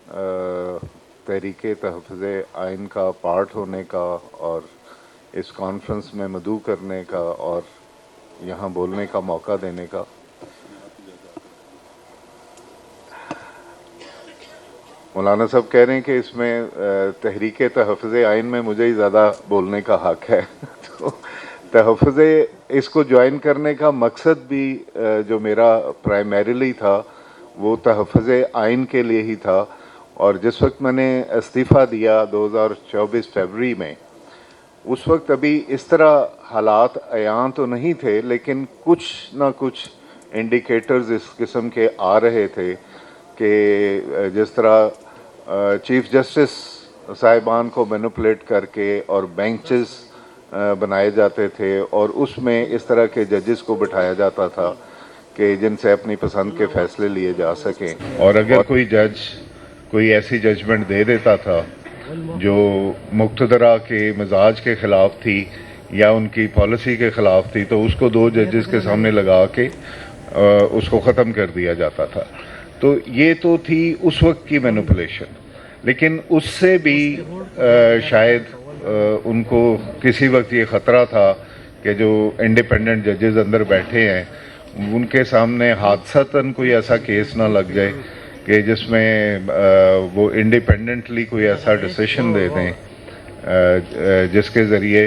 तहरीक तहफ़्फ़ुज़ आइन का पार्ट होने का और इस कॉन्फ्रेंस में मदऊ करने का और यहाँ बोलने का मौका देने का। मौलाना साहब कह रहे हैं कि इसमें तहरीक तहफ़्फ़ुज़ आइन में मुझे ही ज़्यादा बोलने का हक़ है तो तहफ़्फ़ुज़ इसको ज्वाइन करने का मकसद भी जो मेरा प्राइमरीली था वो तहफ़्फ़ुज़ आइन के लिए ही था। और जिस वक्त मैंने इस्तीफ़ा दिया 2024 फरवरी में, उस वक्त अभी इस तरह हालात अयान तो नहीं थे, लेकिन कुछ ना कुछ इंडिकेटर्स इस किस्म के आ रहे थे कि जिस तरह चीफ जस्टिस साहिबान को मैनिपुलेट करके और बेंचेस बनाए जाते थे और उसमें इस तरह के जजेस को बिठाया जाता था कि जिनसे अपनी पसंद के फैसले लिए जा सकें। और अगर कोई जज कोई ऐसी जजमेंट दे देता था जो मुक्तदरा के मिजाज के ख़िलाफ़ थी या उनकी पॉलिसी के ख़िलाफ़ थी, तो उसको दो जजेस के सामने लगा के उसको ख़त्म कर दिया जाता था। तो ये तो थी उस वक्त की मैनिपुलेशन, लेकिन उससे भी शायद उनको किसी वक्त ये ख़तरा था कि जो इंडिपेंडेंट जजेस अंदर बैठे हैं उनके सामने हादसतन कोई ऐसा केस ना लग जाए कि जिसमें वो इंडिपेंडेंटली कोई ऐसा डिसीशन दे दें जिसके ज़रिए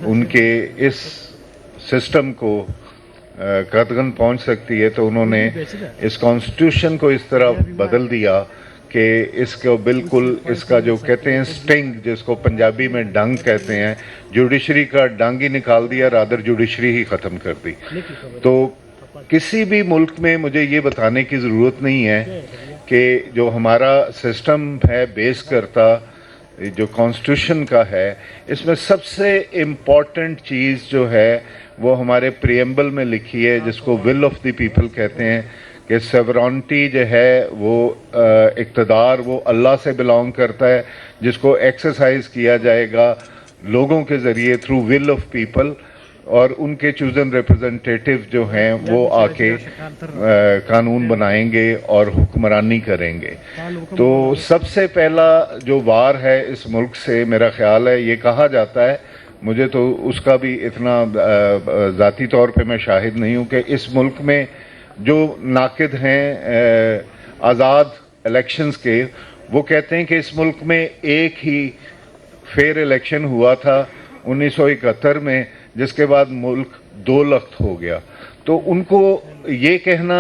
उनके इस सिस्टम को कतगन पहुंच सकती है। तो उन्होंने इस कॉन्स्टिट्यूशन को इस तरह बदल दिया कि इसको बिल्कुल इसका जो कहते हैं स्टिंग, जिसको पंजाबी में डंग कहते हैं, जुडिशरी का डंग ही निकाल दिया, रादर जुडिशरी ही ख़त्म कर दी। तो किसी भी मुल्क में मुझे ये बताने की ज़रूरत नहीं है कि जो हमारा सिस्टम है बेस करता जो कॉन्स्टिट्यूशन का है, इसमें सबसे इम्पॉर्टेंट चीज़ जो है वो हमारे प्रियम्बल में लिखी है, जिसको विल ऑफ द पीपल कहते हैं कि सोवरेनिटी जो है वो इक़्तिदार वो अल्लाह से बिलोंग करता है, जिसको एक्सरसाइज किया जाएगा लोगों के ज़रिए थ्रू विल ऑफ पीपल, और उनके चूजन रिप्रेजेंटेटिव जो हैं वो आके कानून बनाएंगे और हुक्मरानी करेंगे। तो सबसे पहला जो वार है इस मुल्क से, मेरा ख्याल है, ये कहा जाता है, मुझे तो उसका भी इतना ज़ाती तौर पे मैं शाहिद नहीं हूँ कि इस मुल्क में जो नाकिद हैं आज़ाद इलेक्शंस के, वो कहते हैं कि इस मुल्क में एक ही फेयर इलेक्शन हुआ था 1971 में, जिसके बाद मुल्क दो लख्त हो गया। तो उनको ये कहना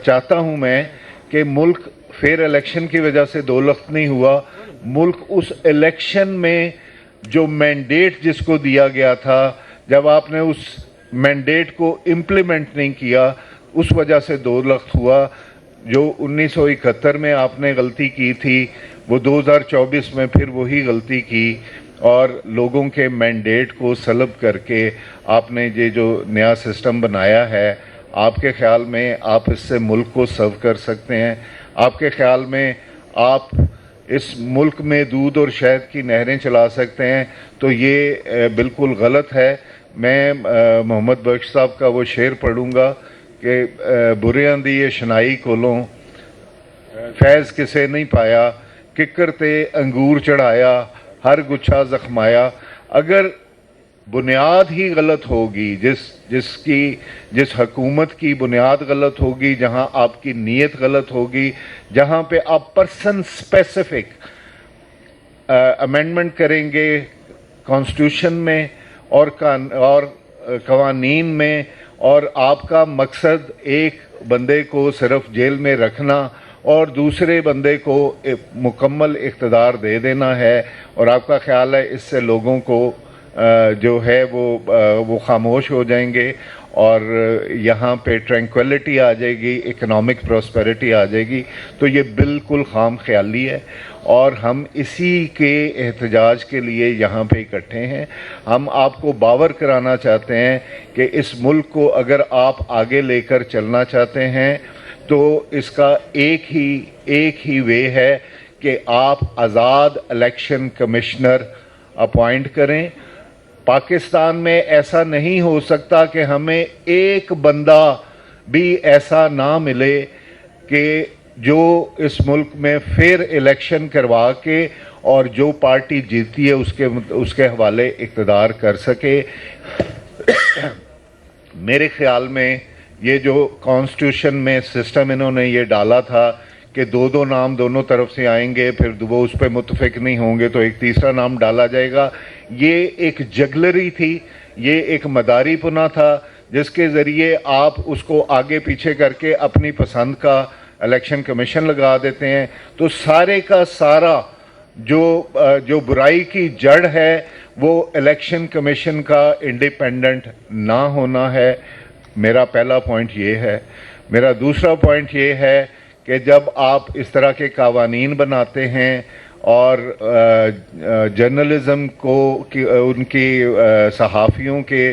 चाहता हूँ मैं कि मुल्क फेयर इलेक्शन की वजह से दो लख्त नहीं हुआ, मुल्क उस इलेक्शन में जो मैंडेट जिसको दिया गया था, जब आपने उस मैंडेट को इम्प्लीमेंट नहीं किया, उस वजह से दो लख्त हुआ। जो 1971 में आपने गलती की थी वो 2024 में फिर वही गलती की और लोगों के मैंडेट को सलब करके आपने ये जो नया सिस्टम बनाया है, आपके ख्याल में आप इससे मुल्क को सर्व कर सकते हैं? आपके ख्याल में आप इस मुल्क में दूध और शहद की नहरें चला सकते हैं? तो ये बिल्कुल गलत है। मैं मोहम्मद बख्श साहब का वो शेर पढ़ूँगा कि बुरियां दी ये शनाई कोलों फैज़ किसे नहीं पाया, किकर ते अंगूर चढ़ाया हर गुच्छा जख्माया। अगर बुनियाद ही गलत होगी, जिस हुकूमत की बुनियाद गलत होगी, जहां आपकी नीयत गलत होगी, जहां पे आप पर्सन स्पेसिफिक अमेंडमेंट करेंगे कॉन्स्टिट्यूशन में और कवानीन में, और आपका मकसद एक बंदे को सिर्फ जेल में रखना और दूसरे बंदे को मुकम्मल इख्तिदार दे देना है, और आपका ख्याल है इससे लोगों को जो है वो खामोश हो जाएंगे और यहाँ पे ट्रैंक्विलिटी आ जाएगी, इकोनॉमिक प्रॉस्पेरिटी आ जाएगी, तो ये बिल्कुल खाम ख्याली है। और हम इसी के एहतजाज के लिए यहाँ पे इकट्ठे हैं। हम आपको बावर कराना चाहते हैं कि इस मुल्क को अगर आप आगे लेकर चलना चाहते हैं तो इसका एक ही वे है कि आप आज़ाद इलेक्शन कमिश्नर अपॉइंट करें। पाकिस्तान में ऐसा नहीं हो सकता कि हमें एक बंदा भी ऐसा ना मिले कि जो इस मुल्क में फेयर इलेक्शन करवा के और जो पार्टी जीती है उसके हवाले इक़्तिदार कर सके। मेरे ख्याल में ये जो कॉन्स्टिट्यूशन में सिस्टम इन्होंने ये डाला था कि दो नाम दोनों तरफ से आएंगे, फिर वो उस पर मुत्तफिक नहीं होंगे तो एक तीसरा नाम डाला जाएगा, ये एक जगलरी थी, ये एक मदारीपुना था जिसके ज़रिए आप उसको आगे पीछे करके अपनी पसंद का इलेक्शन कमीशन लगा देते हैं। तो सारे का सारा जो बुराई की जड़ है वो इलेक्शन कमीशन का इंडिपेंडेंट ना होना है। मेरा पहला पॉइंट ये है। मेरा दूसरा पॉइंट ये है कि जब आप इस तरह के कावानीन बनाते हैं और जर्नलिज्म को उनकी सहाफ़ियों के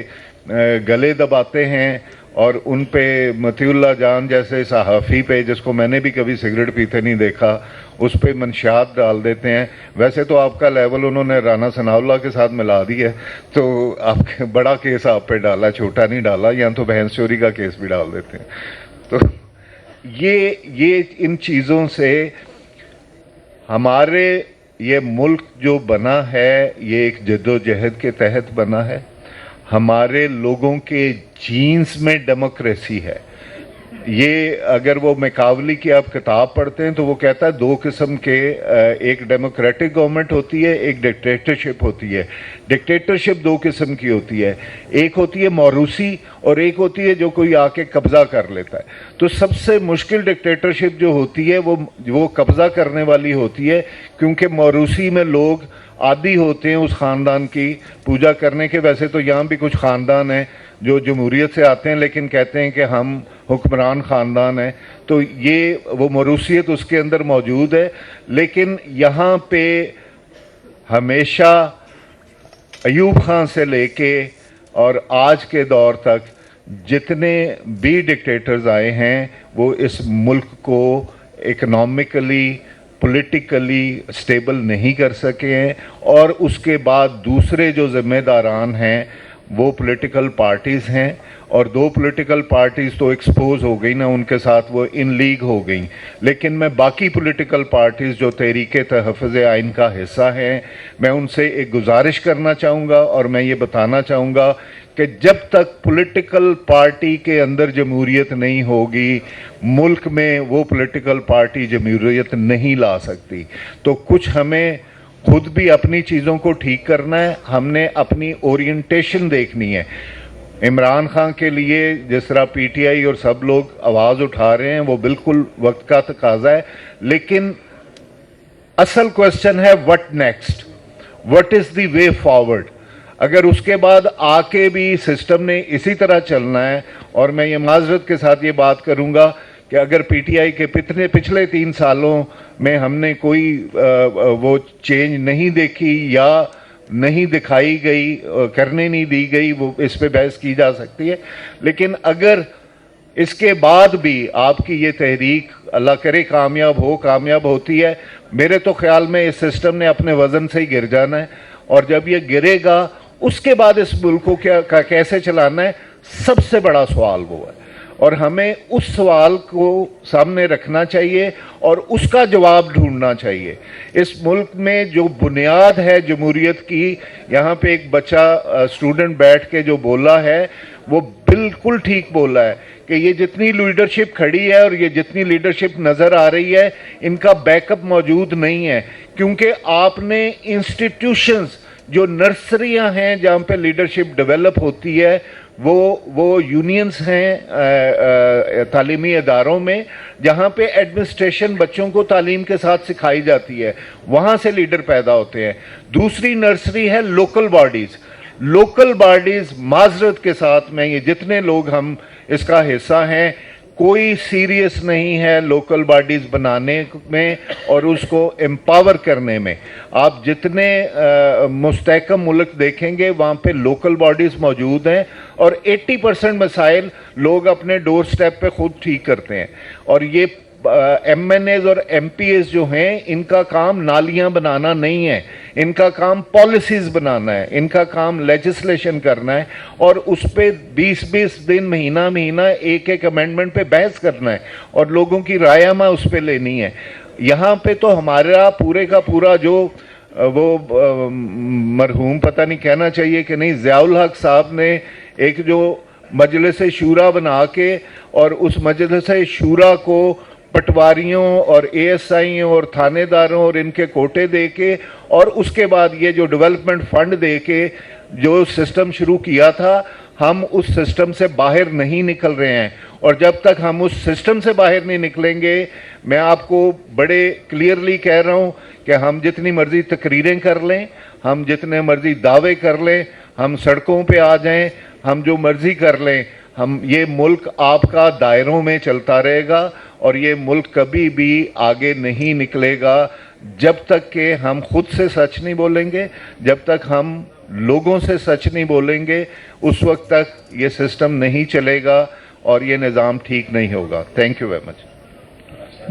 गले दबाते हैं और उन पे मतीउल्लाह जान जैसे सहाफ़ी पे, जिसको मैंने भी कभी सिगरेट पीते नहीं देखा, उस पे मंशियात डाल देते हैं। वैसे तो आपका लेवल उन्होंने राना सनाउल्लाह के साथ मिला दिया है, तो आपके बड़ा केस आप पे डाला, छोटा नहीं डाला, या तो बहन चोरी का केस भी डाल देते हैं। तो ये इन चीज़ों से हमारे ये मुल्क जो बना है ये एक जद्दोजहद के तहत बना है। हमारे लोगों के जीन्स में डेमोक्रेसी है। ये अगर वो मैकावली की आप किताब पढ़ते हैं तो वो कहता है दो किस्म के, एक डेमोक्रेटिक गवर्नमेंट होती है, एक डिक्टेटरशिप होती है। डिक्टेटरशिप दो किस्म की होती है, एक होती है मौरूसी और एक होती है जो कोई आके कब्ज़ा कर लेता है। तो सबसे मुश्किल डिक्टेटरशिप जो होती है वो कब्ज़ा करने वाली होती है, क्योंकि मौरूसी में लोग आदी होते हैं उस ख़ानदान की पूजा करने के। वैसे तो यहाँ भी कुछ ख़ानदान हैं जो जमहूरियत से आते हैं लेकिन कहते हैं कि हम हुक्मरान ख़ानदान हैं, तो ये वो मौरूसियत उसके अंदर मौजूद है। लेकिन यहाँ पे हमेशा अयूब खान से लेके और आज के दौर तक जितने भी डिक्टेटर्स आए हैं वो इस मुल्क को इकनॉमिकली पॉलिटिकली स्टेबल नहीं कर सके हैं, और उसके बाद दूसरे जो ज़िम्मेदारान हैं वो पॉलिटिकल पार्टीज़ हैं, और दो पॉलिटिकल पार्टीज़ तो एक्सपोज हो गई ना, उनके साथ वो इन लीग हो गई। लेकिन मैं बाकी पॉलिटिकल पार्टीज़ जो तहरीक तहफ़्फ़ुज़ आइन का हिस्सा हैं, मैं उनसे एक गुजारिश करना चाहूँगा और मैं ये बताना चाहूँगा कि जब तक पॉलिटिकल पार्टी के अंदर जमहूरियत नहीं होगी, मुल्क में वो पॉलिटिकल पार्टी जमहूरियत नहीं ला सकती। तो कुछ हमें खुद भी अपनी चीज़ों को ठीक करना है, हमने अपनी ओरिएंटेशन देखनी है। इमरान खान के लिए जिस तरह पीटीआई और सब लोग आवाज़ उठा रहे हैं वो बिल्कुल वक्त का तकाजा है, लेकिन असल क्वेश्चन है what next, what is the way forward. अगर उसके बाद आके भी सिस्टम ने इसी तरह चलना है, और मैं ये माजरत के साथ ये बात करूँगा कि अगर पीटीआई के पिछले 3 सालों में हमने कोई वो चेंज नहीं देखी या नहीं दिखाई गई, करने नहीं दी गई, वो इस पे बहस की जा सकती है। लेकिन अगर इसके बाद भी आपकी ये तहरीक अल्लाह करे कामयाब होती है, मेरे तो ख्याल में इस सिस्टम ने अपने वज़न से ही गिर जाना है, और जब ये गिरेगा उसके बाद इस मुल्क को कैसे चलाना है, सबसे बड़ा सवाल वो है। और हमें उस सवाल को सामने रखना चाहिए और उसका जवाब ढूंढना चाहिए। इस मुल्क में जो बुनियाद है जमहूरियत की, यहाँ पे एक बच्चा स्टूडेंट बैठ के जो बोला है वो बिल्कुल ठीक बोला है कि ये जितनी लीडरशिप खड़ी है और ये जितनी लीडरशिप नज़र आ रही है, इनका बैकअप मौजूद नहीं है, क्योंकि आपने इंस्टीट्यूशंस जो नर्सरियां हैं जहाँ पे लीडरशिप डेवलप होती है वो यूनियंस हैं तालीमी इदारों में, जहाँ पे एडमिनिस्ट्रेशन बच्चों को तालीम के साथ सिखाई जाती है, वहाँ से लीडर पैदा होते हैं। दूसरी नर्सरी है लोकल बॉडीज़। माजरत के साथ में ये जितने लोग हम इसका हिस्सा हैं, कोई सीरियस नहीं है लोकल बॉडीज़ बनाने में और उसको एम्पावर करने में। आप जितने मुस्तहकम मुल्क देखेंगे वहाँ पे लोकल बॉडीज़ मौजूद हैं और 80% मसाइल लोग अपने डोर स्टेप पे खुद ठीक करते हैं। और ये MNAs और MPAs जो हैं, इनका काम नालियाँ बनाना नहीं है, इनका काम पॉलिसीज बनाना है, इनका काम लेजिस्लेशन करना है और उस पे 20-20 दिन महीना महीना एक एक अमेंडमेंट पे बहस करना है और लोगों की रायमा उस पे लेनी है। यहाँ पे तो हमारा पूरे का पूरा जो वो मरहूम पता नहीं कहना चाहिए कि नहीं, ज़ियाउल हक साहब ने एक जो मजलिस शूरा बना के और उस मजलिस शूरा को पटवारियों और एएसआईयों और थानेदारों और इनके कोटे दे के और उसके बाद ये जो डेवलपमेंट फंड दे के जो सिस्टम शुरू किया था, हम उस सिस्टम से बाहर नहीं निकल रहे हैं। और जब तक हम उस सिस्टम से बाहर नहीं निकलेंगे, मैं आपको बड़े क्लियरली कह रहा हूं कि हम जितनी मर्जी तकरीरें कर लें, हम जितने मर्जी दावे कर लें, हम सड़कों पे आ जाएं, हम जो मर्जी कर लें, हम ये मुल्क आपका दायरों में चलता रहेगा और ये मुल्क कभी भी आगे नहीं निकलेगा जब तक कि हम खुद से सच नहीं बोलेंगे, जब तक हम लोगों से सच नहीं बोलेंगे, उस वक्त तक ये सिस्टम नहीं चलेगा और ये निज़ाम ठीक नहीं होगा। Thank you very much.